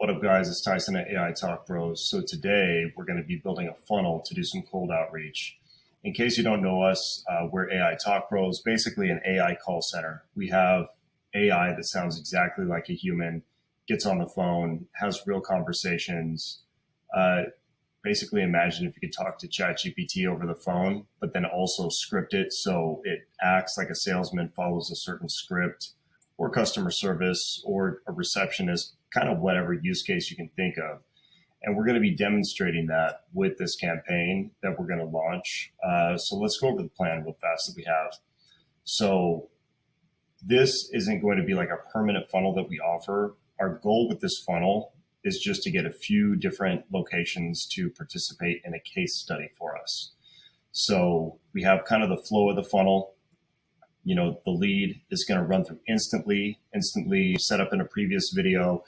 What up, guys? It's Tyson at AI Talk Bros. So today we're going to be building a funnel to do some cold outreach. In case you don't know us, we're AI Talk Bros, basically an AI call center. We have AI that sounds exactly like a human, gets on the phone, has real conversations. Basically, imagine if you could talk to ChatGPT over the phone, but then also script it so it acts like a salesman, follows a certain script, or customer service, or a receptionist, kind of whatever use case you can think of. And we're going to be demonstrating that with this campaign that we're going to launch. So let's go over the plan real fast that we have. So this isn't going to be like a permanent funnel that we offer. Our goal with this funnel is just to get a few different locations to participate in a case study for us. So we have kind of the flow of the funnel. You know, the lead is going to run through instantly set up in a previous video.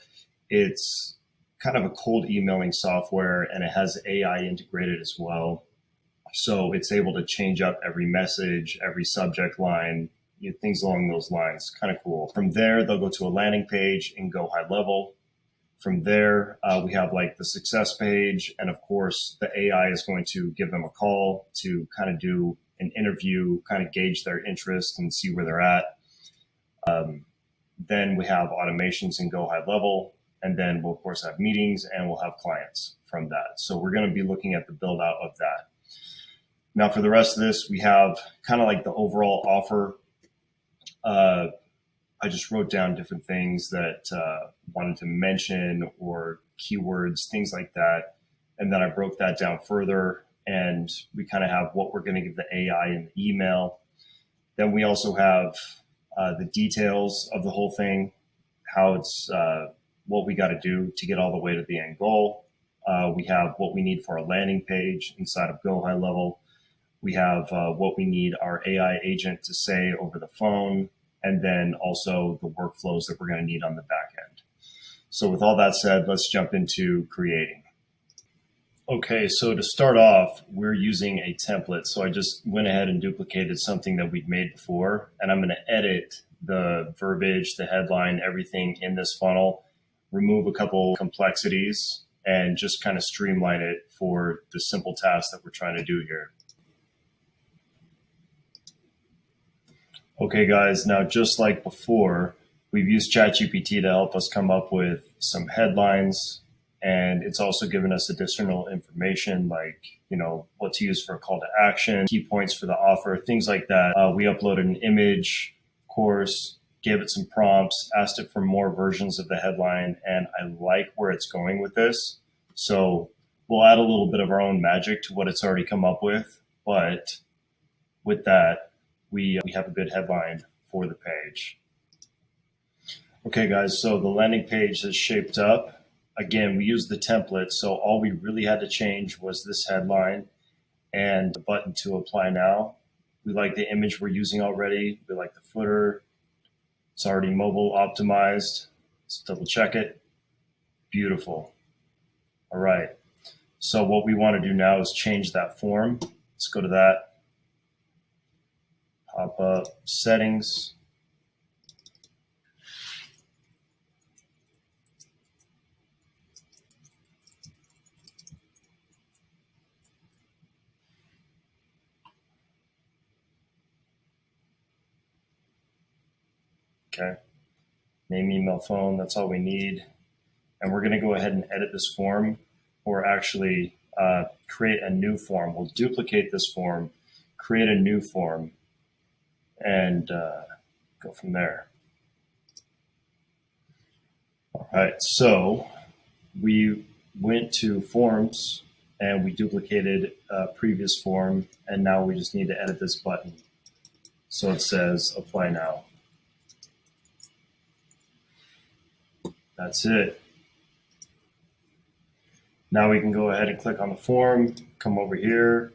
It's kind of a cold emailing software, and it has AI integrated as well. So it's able to change up every message, every subject line, things along those lines. Kind of cool. From there, they'll go to a landing page and go high level. From there, we have like the success page. And of course, the AI is going to give them a call to kind of do an interview, kind of gauge their interest and see where they're at. Then we have automations and go high level. And then we'll, of course, have meetings and we'll have clients from that. So we're going to be looking at the build out of that. Now, for the rest of this, we have kind of like the overall offer. I just wrote down different things that wanted to mention, or keywords, things like that. And then I broke that down further, and we kind of have what we're going to give the AI in the email. Then we also have the details of the whole thing, how it's what we got to do to get all the way to the end goal. We have what we need for a landing page inside of Go High Level. We have what we need our AI agent to say over the phone, and then also the workflows that we're going to need on the back end. So with all that said, let's jump into creating. Okay, so to start off, we're using a template. So I just went ahead and duplicated something that we'd made before, and I'm going to edit the verbiage, the headline, everything in this funnel, remove a couple complexities, and just kind of streamline it for the simple task that we're trying to do here. Okay, guys, now just like before, we've used ChatGPT to help us come up with some headlines, and it's also given us additional information like, what to use for a call to action, key points for the offer, things like that. We uploaded an image, of course, gave it some prompts, asked it for more versions of the headline, and I like where it's going with this. So we'll add a little bit of our own magic to what it's already come up with, but with that, we have a good headline for the page. Okay, guys, so the landing page is shaped up. Again, we used the template, so all we really had to change was this headline and the button to apply now. We like the image we're using already. We like the footer. It's already mobile optimized. Let's double check it. Beautiful. All right. So what we want to do now is change that form. Let's go to that. Pop up settings. Okay. Name, email, phone. That's all we need. And we're going to go ahead and edit this form, or actually create a new form. We'll duplicate this form, create a new form, and go from there. All right, so we went to forms and we duplicated a previous form, and now we just need to edit this button. So it says apply now. That's it. Now we can go ahead and click on the form, come over here,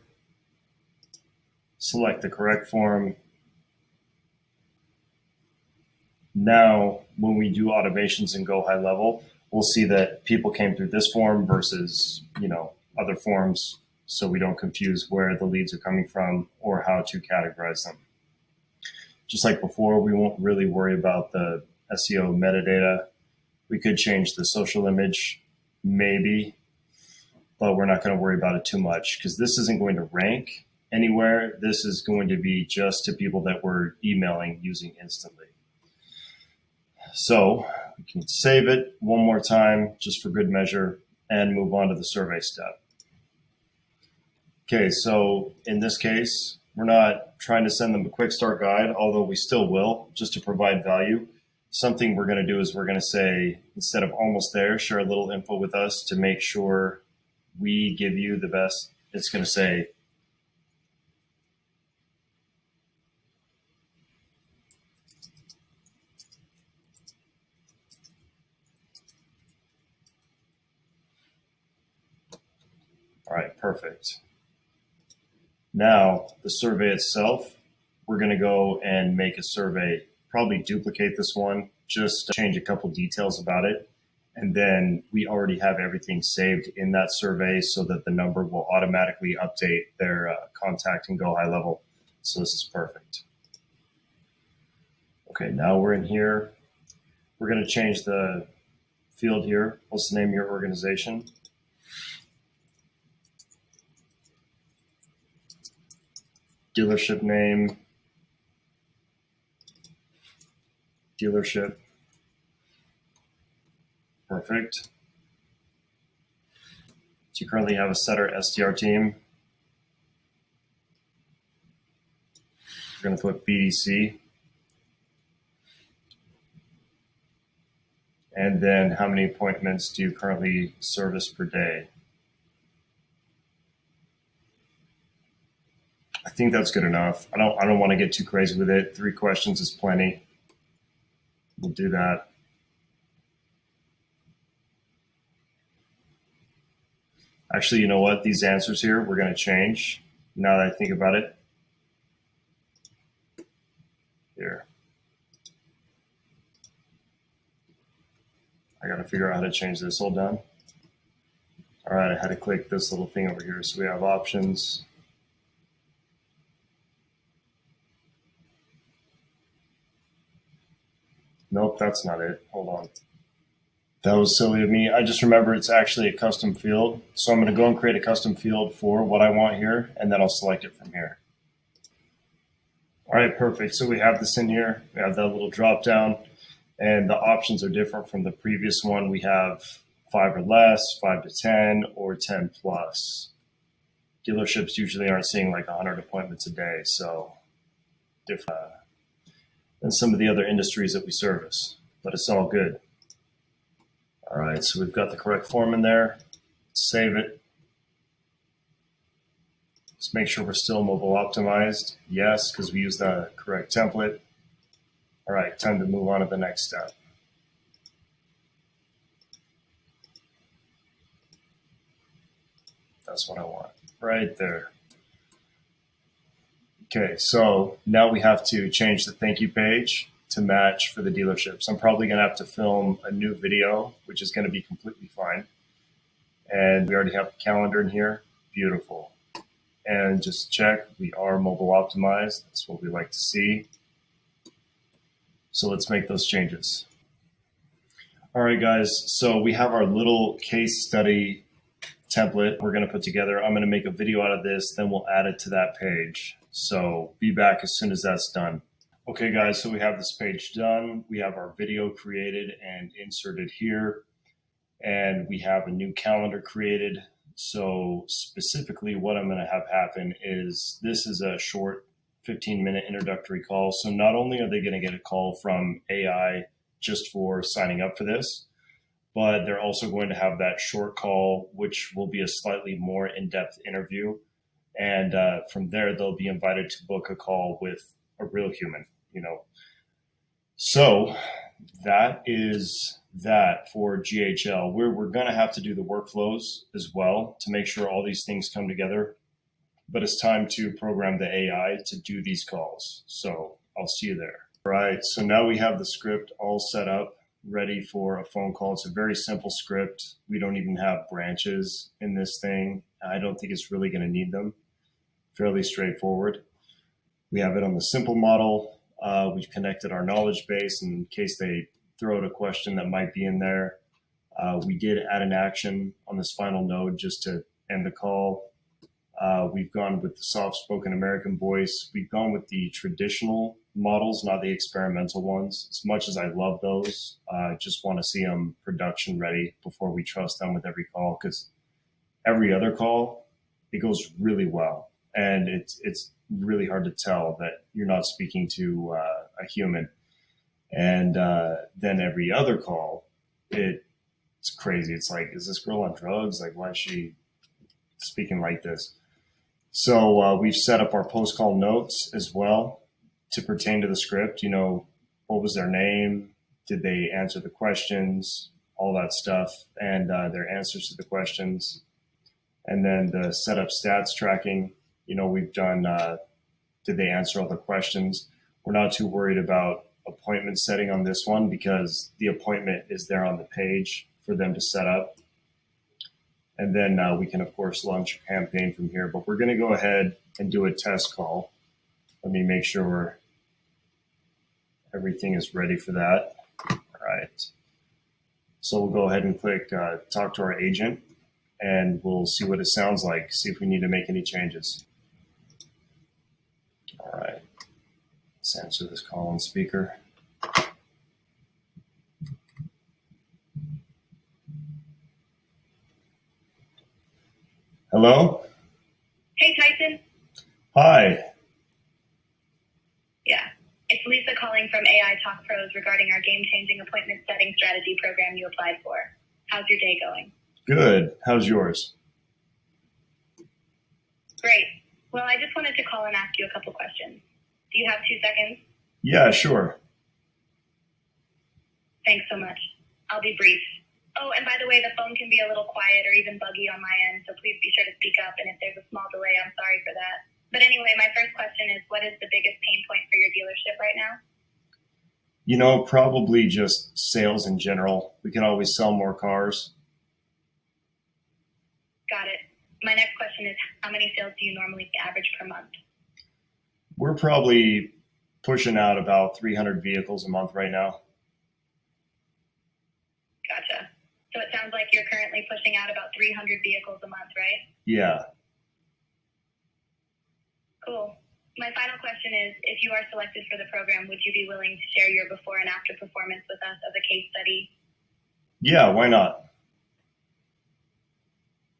select the correct form. Now, when we do automations and go high level, we'll see that people came through this form versus, other forms, so we don't confuse where the leads are coming from or how to categorize them. Just like before, we won't really worry about the SEO metadata. We could change the social image, maybe, but we're not going to worry about it too much because this isn't going to rank anywhere. This is going to be just to people that we're emailing using instantly. So we can save it one more time just for good measure and move on to the survey step. Okay, so in this case, we're not trying to send them a quick start guide, although we still will, just to provide value. Something we're going to do is we're going to say, instead of almost there, share a little info with us to make sure we give you the best. It's going to say, all right, perfect. Now, the survey itself, we're going to go and make a survey, probably duplicate this one, just change a couple details about it. And then we already have everything saved in that survey so that the number will automatically update their contact and go high level. So this is perfect. Okay, now we're in here. We're going to change the field here. What's the name of your organization? Dealership name, dealership. Perfect. So you currently have a setter SDR team. We're going to put BDC. And then how many appointments do you currently service per day? I think that's good enough. I don't want to get too crazy with it. 3 questions is plenty. We'll do that. Actually, you know what? These answers here, we're going to change now that I think about it. Here. I got to figure out how to change this. Hold on. All right, I had to click this little thing over here. So we have options. Nope, that's not it. Hold on. That was silly of me. I just remember it's actually a custom field. So I'm going to go and create a custom field for what I want here, and then I'll select it from here. All right, perfect. So we have this in here. We have that little drop down, and the options are different from the previous one. We have 5 or less, 5 to 10, or 10 plus. Dealerships usually aren't seeing like 100 appointments a day, so different than some of the other industries that we service, but it's all good. All right, so we've got the correct form in there. Save it. Just make sure we're still mobile optimized. Yes, because we use the correct template. All right, time to move on to the next step. That's what I want, right there. Okay, so now we have to change the thank you page to match for the dealerships. I'm probably going to have to film a new video, which is going to be completely fine. And we already have the calendar in here. Beautiful. And just check, we are mobile optimized. That's what we like to see. So let's make those changes. All right, guys. So we have our little case study template we're going to put together. I'm going to make a video out of this, then we'll add it to that page. So be back as soon as that's done. Okay, guys, so we have this page done. We have our video created and inserted here, and we have a new calendar created. So specifically what I'm going to have happen is this is a short 15-minute introductory call. So not only are they going to get a call from AI just for signing up for this, but they're also going to have that short call, which will be a slightly more in-depth interview. And from there, they'll be invited to book a call with a real human, you know. So that is that for GHL. We're going to have to do the workflows as well to make sure all these things come together. But it's time to program the AI to do these calls. So I'll see you there. All right, so now we have the script all set up, ready for a phone call. It's a very simple script. We don't even have branches in this thing. I don't think it's really going to need them. Fairly straightforward. We have it on the simple model. We've connected our knowledge base in case they throw out a question that might be in there. We did add an action on this final node just to end the call. We've gone with the soft-spoken American voice. We've gone with the traditional models, not the experimental ones. As much as I love those, I just want to see them production ready before we trust them with every call, because every other call, it goes really well. And it's really hard to tell that you're not speaking to a human. And then every other call, it's crazy. It's like, is this girl on drugs? Like, why is she speaking like this? So we've set up our post-call notes as well to pertain to the script. You know, what was their name? Did they answer the questions? All that stuff, and their answers to the questions. And then the setup stats tracking. You know, we've done, did they answer all the questions? We're not too worried about appointment setting on this one because the appointment is there on the page for them to set up. And then we can, of course, launch a campaign from here. But we're going to go ahead and do a test call. Let me make sure everything is ready for that. All right. So we'll go ahead and click talk to our agent, and we'll see what it sounds like, see if we need to make any changes. All right. Let's answer this call on speaker. Hello? Hey, Tyson. Hi. Yeah, it's Lisa calling from AI Talk Pros regarding our game-changing appointment setting strategy program you applied for. How's your day going? Good. How's yours? Great. Well, I just wanted to call and ask you a couple questions. Do you have 2 seconds? Yeah, sure. Thanks so much. I'll be brief. Oh, and by the way, the phone can be a little quiet or even buggy on my end, so please be sure to speak up, and if there's a small delay, I'm sorry for that. But anyway, my first question is, what is the biggest pain point for your dealership right now? You know, probably just sales in general. We can always sell more cars. Got it. My next question is, how many sales do you normally average per month? We're probably pushing out about 300 vehicles a month right now. Gotcha. So it sounds like you're currently pushing out about 300 vehicles a month, right? Yeah. Cool. My final question is, if you are selected for the program, would you be willing to share your before and after performance with us as a case study? Yeah, why not?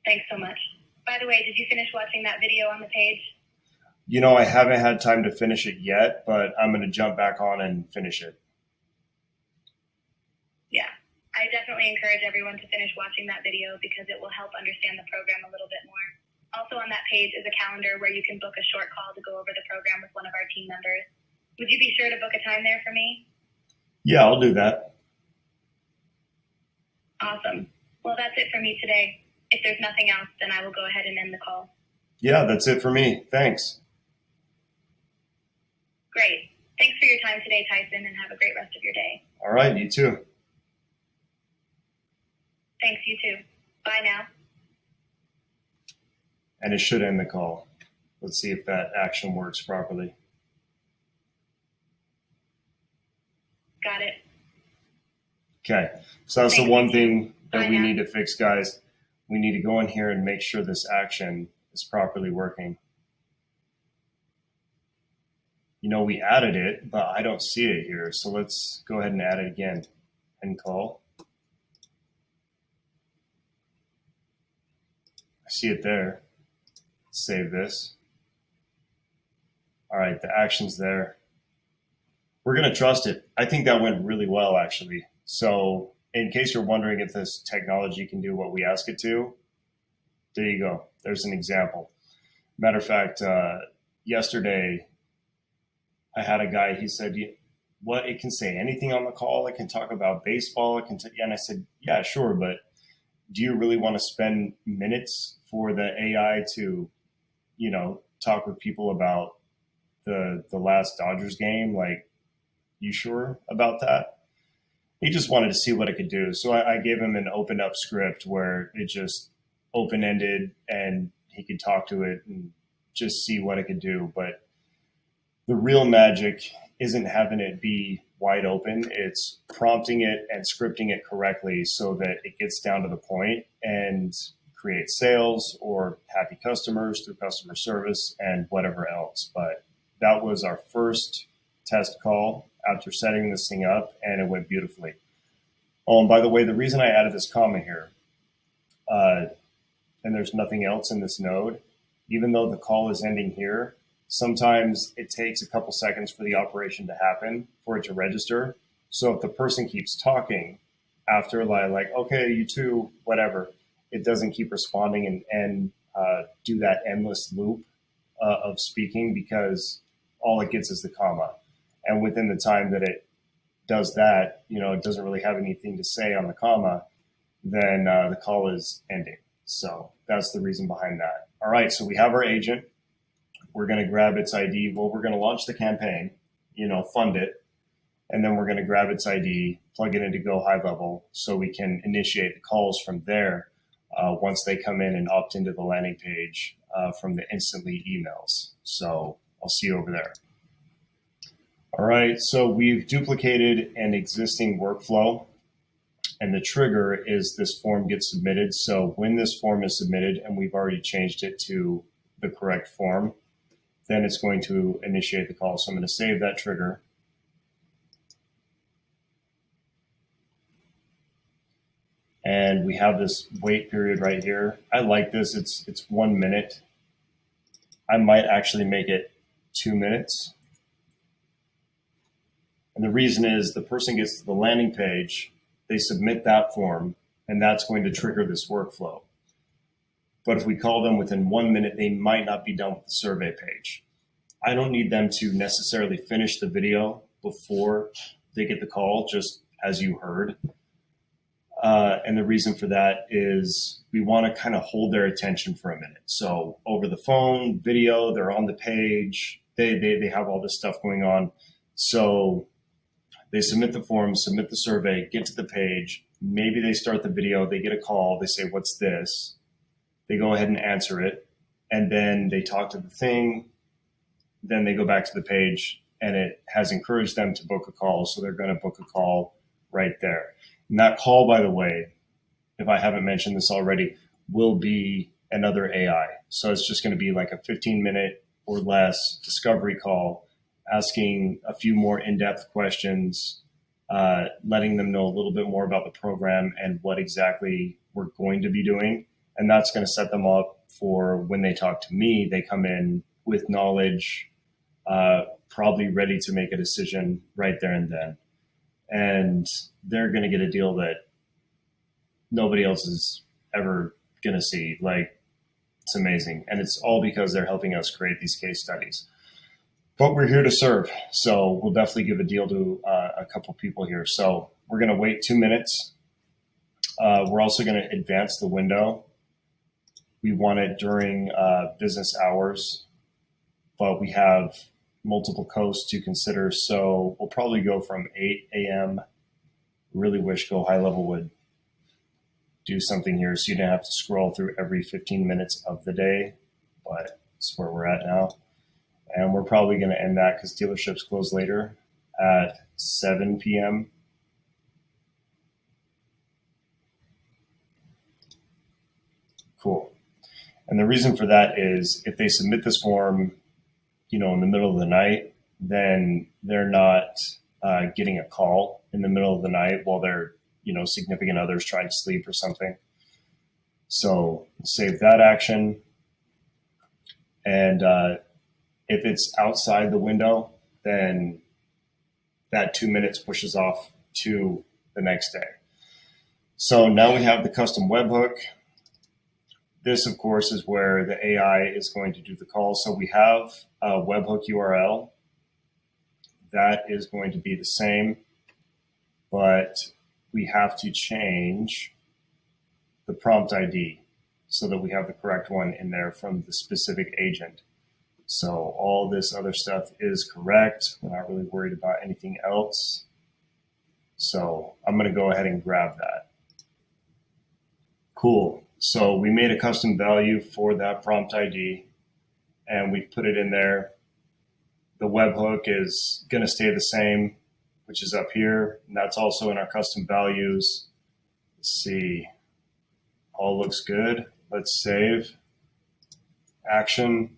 Thanks so much. By the way, did you finish watching that video on the page? You know, I haven't had time to finish it yet, but I'm going to jump back on and finish it. Yeah. I definitely encourage everyone to finish watching that video because it will help understand the program a little bit more. Also on that page is a calendar where you can book a short call to go over the program with one of our team members. Would you be sure to book a time there for me? Yeah, I'll do that. Awesome. Well, that's it for me today. If there's nothing else, then I will go ahead and end the call. Yeah, that's it for me. Thanks. Great. Thanks for your time today, Tyson, and have a great rest of your day. All right, you too. Thanks, you too. Bye now. And it should end the call. Let's see if that action works properly. Got it. Okay, so that's the one thing that we Bye now. need to fix, guys. We need to go in here and make sure this action is properly working. You know, we added it, but I don't see it here. So let's go ahead and add it again. End call. I see it there. Save this. All right, the action's there. We're going to trust it. I think that went really well, actually. So in case you're wondering if this technology can do what we ask it to, there you go. There's an example. Matter of fact, yesterday I had a guy, he said, what, it can say anything on the call? It can talk about baseball. And I said, yeah, sure. But do you really want to spend minutes for the AI to, you know, talk with people about the last Dodgers game? Like, you sure about that? He just wanted to see what it could do. So I gave him an open up script where it just open-ended and he could talk to it and just see what it could do. But the real magic isn't having it be wide open. It's prompting it and scripting it correctly so that it gets down to the point and creates sales or happy customers through customer service and whatever else. But that was our first test call after setting this thing up, and it went beautifully. Oh, and by the way, the reason I added this comma here, and there's nothing else in this node, even though the call is ending here, sometimes it takes a couple seconds for the operation to happen, for it to register. So if the person keeps talking after like okay, you too, whatever, it doesn't keep responding and do that endless loop of speaking, because all it gets is the comma. And within the time that it does that, it doesn't really have anything to say on the comma, then the call is ending. So that's the reason behind that. All right, so we have our agent. We're going to grab its ID. Well, we're going to launch the campaign, fund it, and then we're going to grab its ID, plug it into Go High Level so we can initiate the calls from there once they come in and opt into the landing page from the instantly emails. So I'll see you over there. All right, so we've duplicated an existing workflow, and the trigger is this form gets submitted. So when this form is submitted and we've already changed it to the correct form, then it's going to initiate the call. So I'm going to save that trigger. And we have this wait period right here. I like this. It's 1 minute. I might actually make it 2 minutes. And the reason is the person gets to the landing page, they submit that form, and that's going to trigger this workflow. But if we call them within 1 minute, they might not be done with the survey page. I don't need them to necessarily finish the video before they get the call, just as you heard. And the reason for that is we want to kind of hold their attention for a minute. So over the phone, video, they're on the page, they have all this stuff going on. So they submit the form, submit the survey, get to the page. Maybe they start the video, they get a call, they say, "What's this?" They go ahead and answer it. And then they talk to the thing. Then they go back to the page, and it has encouraged them to book a call. So they're going to book a call right there. And that call, by the way, if I haven't mentioned this already, will be another AI. So it's just going to be like a 15-minute or less discovery call, asking a few more in-depth questions, letting them know a little bit more about the program and what exactly we're going to be doing. And that's going to set them up for when they talk to me, they come in with knowledge, probably ready to make a decision right there and then. And they're going to get a deal that nobody else is ever going to see. Like, it's amazing. And it's all because they're helping us create these case studies. But we're here to serve. So we'll definitely give a deal to a couple people here. So we're going to wait 2 minutes. We're also going to advance the window. We want it during business hours, but we have multiple coasts to consider. So we'll probably go from 8 a.m. Really wish Go High Level would do something here so you didn't have to scroll through every 15 minutes of the day, but it's where we're at now. And we're probably going to end that because dealerships close later at 7 p.m. Cool. And the reason for that is if they submit this form, in the middle of the night, then they're not getting a call in the middle of the night while their, significant others trying to sleep or something. So save that action. And if it's outside the window, then that 2 minutes pushes off to the next day. So now we have the custom webhook. This, of course, is where the AI is going to do the call. So we have a webhook URL. That is going to be the same, but we have to change the prompt ID so that we have the correct one in there from the specific agent. So all this other stuff is correct. We're not really worried about anything else. So I'm going to go ahead and grab that. Cool. So we made a custom value for that prompt ID, and we put it in there. The webhook is going to stay the same. which is up here. And that's also in our custom values. Let's see. All looks good. Let's save. Action.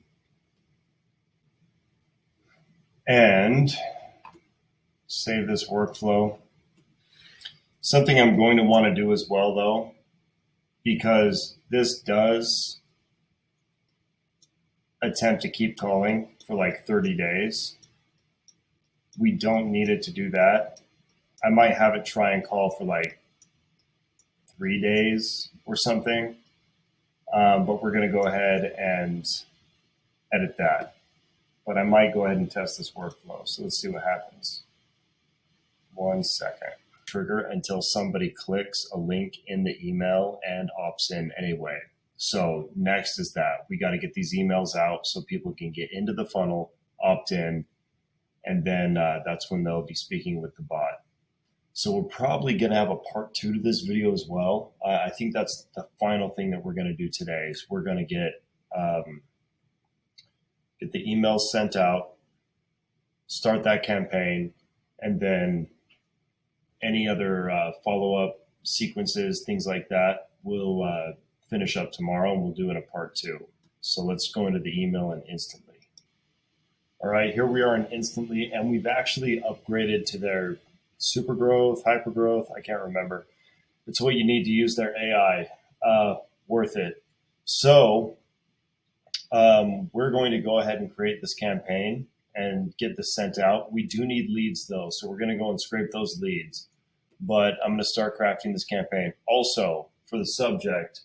And save this workflow. Something I'm going to want to do as well, though, because this does attempt to keep calling for like 30 days. We don't need it to do that. I might have it try and call for like 3 days or something, but we're going to go ahead and edit that. But I might go ahead and test this workflow. So let's see what happens. 1 second. Trigger until somebody clicks a link in the email and opts in anyway. So next is that we got to get these emails out so people can get into the funnel, opt in, and then that's when they'll be speaking with the bot. So we're probably going to have a part 2 to this video as well. I think that's the final thing that we're going to do today is we're going to get the emails sent out, start that campaign, and then any other follow-up sequences, things like that, we'll finish up tomorrow and we'll do it in a part 2. So let's go into the email and Instantly. All right, here we are in Instantly, and we've actually upgraded to their super growth, hyper growth. I can't remember. It's what you need to use their AI. Worth it. So we're going to go ahead and create this campaign and get this sent out. We do need leads though, so we're going to go and scrape those leads. But I'm going to start crafting this campaign. Also, for the subject,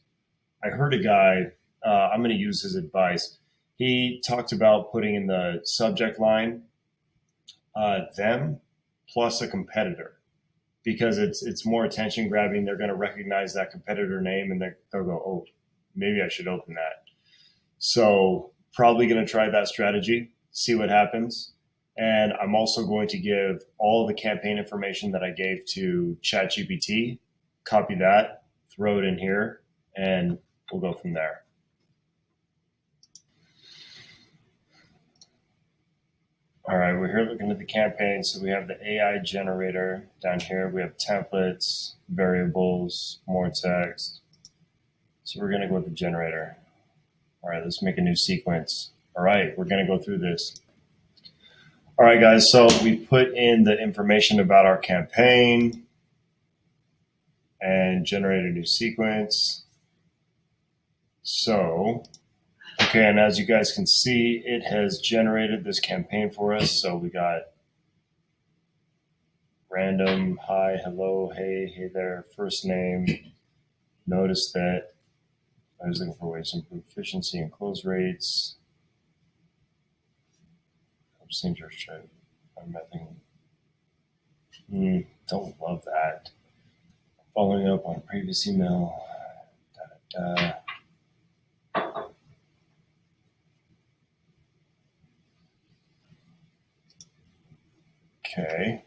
I heard a guy, I'm going to use his advice. He talked about putting in the subject line, them plus a competitor, because it's more attention grabbing. They're going to recognize that competitor name and they'll go, oh, maybe I should open that. So probably going to try that strategy, see what happens. And I'm also going to give all the campaign information that I gave to ChatGPT, copy that, throw it in here, and we'll go from there. All right, we're here looking at the campaign. So we have the AI generator down here. We have templates, variables, more text. So we're going to go with the generator. All right, let's make a new sequence. All right, we're going to go through this. All right, guys, so we put in the information about our campaign and generate a new sequence. So, okay, and as you guys can see, it has generated this campaign for us. So we got random, hi, hello, hey there, first name. Notice that I was looking for ways to improve efficiency and close rates. Seems your show. Don't love that. Following up on a previous email. Okay.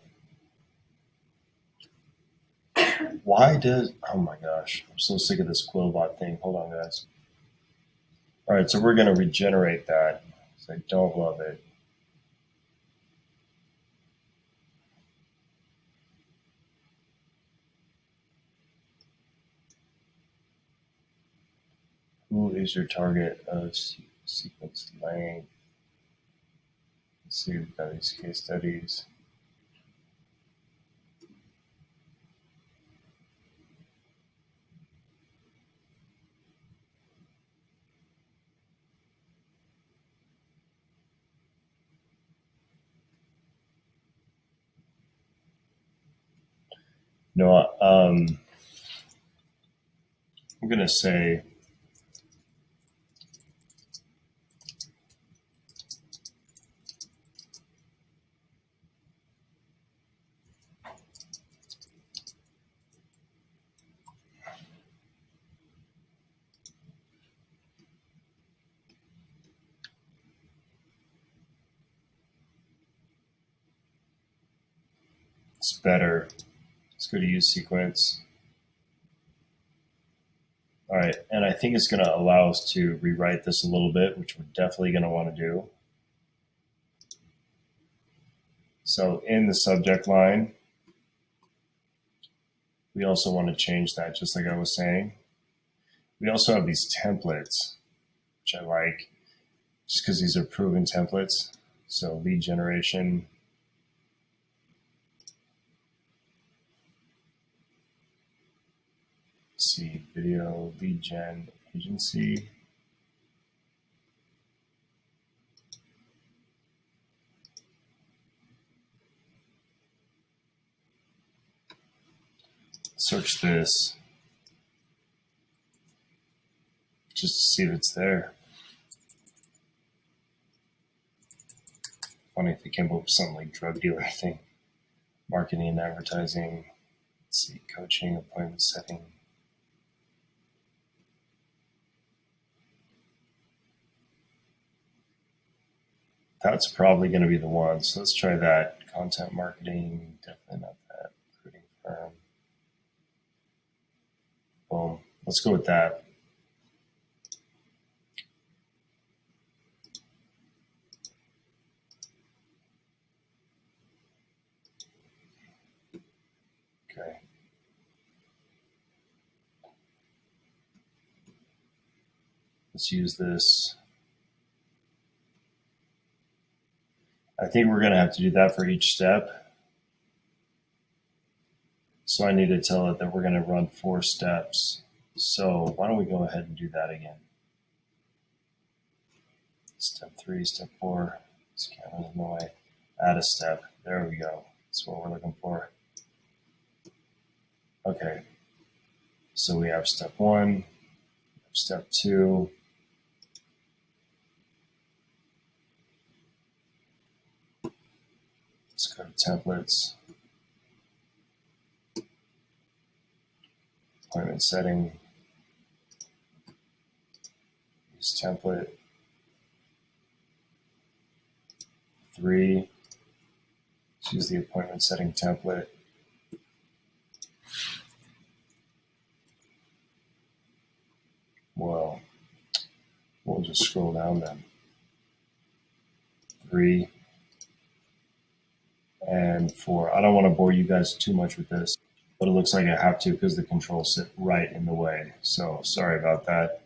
Why does, oh my gosh, I'm so sick of this Quillbot thing. Hold on, guys. All right, so we're going to regenerate that. So I don't love it. Who is your target of sequence length? Let's see, we've got these case studies. No, I'm going to say it's better. Let's go to use sequence. All right, and I think it's going to allow us to rewrite this a little bit, which we're definitely going to want to do. So in the subject line, we also want to change that, just like I was saying. We also have these templates, which I like, just because these are proven templates. So lead generation. Let's see, video lead gen agency. Search this just to see if it's there. Funny if it came up with something like drug dealer thing. Marketing and advertising. Let's see, coaching, appointment setting. That's probably going to be the one. So let's try that. Content marketing, definitely not that. Recruiting firm. Boom. Let's go with that. Okay. Let's use this. I think we're going to have to do that for each step. So I need to tell it that we're going to run 4 steps. So why don't we go ahead and do that again? Step 3, step 4. This camera's in the way. Add a step. There we go. That's what we're looking for. Okay. So we have step 1, step 2. Let's go to templates. Appointment setting. Use template. 3. Let's use the appointment setting template. Well, we'll just scroll down then. 3 and 4. I don't want to bore you guys too much with this, but it looks like I have to because the controls sit right in the way. So sorry about that.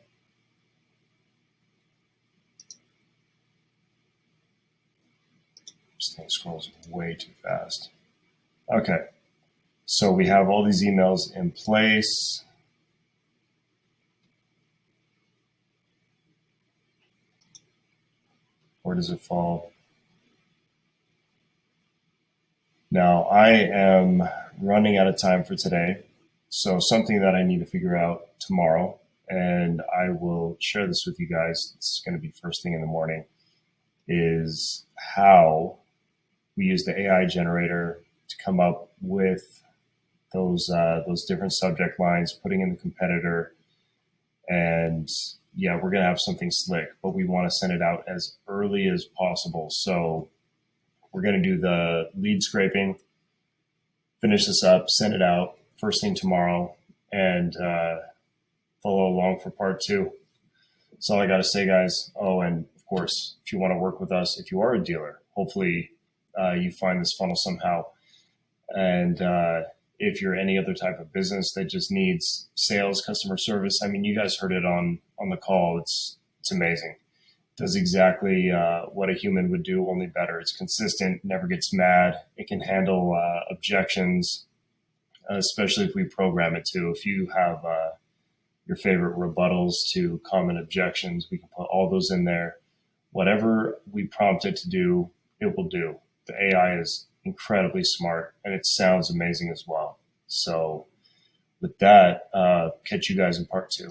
This thing scrolls way too fast. Okay, so we have all these emails in place. Where does it fall? Now I am running out of time for today. So something that I need to figure out tomorrow, and I will share this with you guys. It's going to be first thing in the morning, is how we use the AI generator to come up with those different subject lines, putting in the competitor, and yeah, we're going to have something slick, but we want to send it out as early as possible. So we're going to do the lead scraping, finish this up, send it out first thing tomorrow, and follow along for part 2. That's all I got to say, guys. Oh, and of course, if you want to work with us, if you are a dealer, hopefully you find this funnel somehow. And if you're any other type of business that just needs sales, customer service, I mean, you guys heard it on the call. It's amazing. It does exactly what a human would do, only better. It's consistent, never gets mad. It can handle objections, especially if we program it to. If you have your favorite rebuttals to common objections, we can put all those in there. Whatever we prompt it to do, it will do. The AI is incredibly smart, and it sounds amazing as well. So with that, catch you guys in part 2.